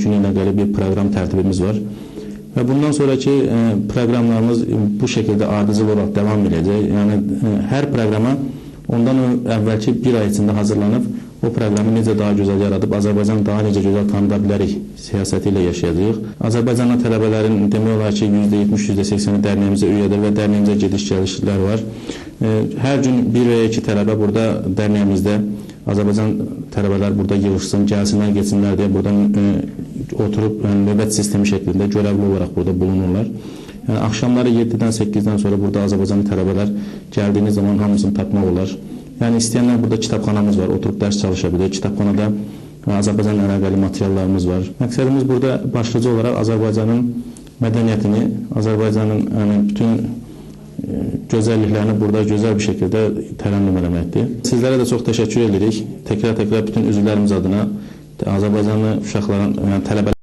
günü ilə qədər bir proqram tərtibimiz var. Və bundan sonraki proqramlarımız bu şəkildə ardıcıl olaraq davam edəcək. Yəni, hər proqrama ondan əvvəlki bir ay içində hazırlanıb, o proqramı necə daha gözəl yaradıb, Azərbaycan daha necə gözəl tanıda bilərik siyasəti ilə yaşayacağıq. Azərbaycanlı tələbələrin demək olar ki, %70-%80-i dərnəyimizə üyədir və dərnəyimizə gediş-gəlişlər var. Hər gün bir və ya iki tələbə burada dərnəyimizdə, Azərbaycan tələbələr burada yığışsın, gəlsinlər, geçsinlər deyə buradan oturub növbət sistemi şəklində görevli olaraq burada bulunurlar. Yəni, axşamları 7-dən 8-dən sonra burada Azərbaycanlı tələbələr gəldiyiniz zaman hamısını tapmaq olar. Yəni, istəyənlər burada kitabxanamız var, oturub dərs çalışa bilir. Kitabxanada Azərbaycanla əlaqəli materiallarımız var. Məqsədimiz burada başlıca olaraq Azərbaycanın mədəniyyətini, Azərbaycanın bütün gözəlliklərini burada gözəl bir şəkildə tərənnüm eləməkdir. Sizlərə də çox təşəkkür edirik. Təkrar bütün üzvlərimiz adına Azərbaycanlı uşaqların, yəni tələbələr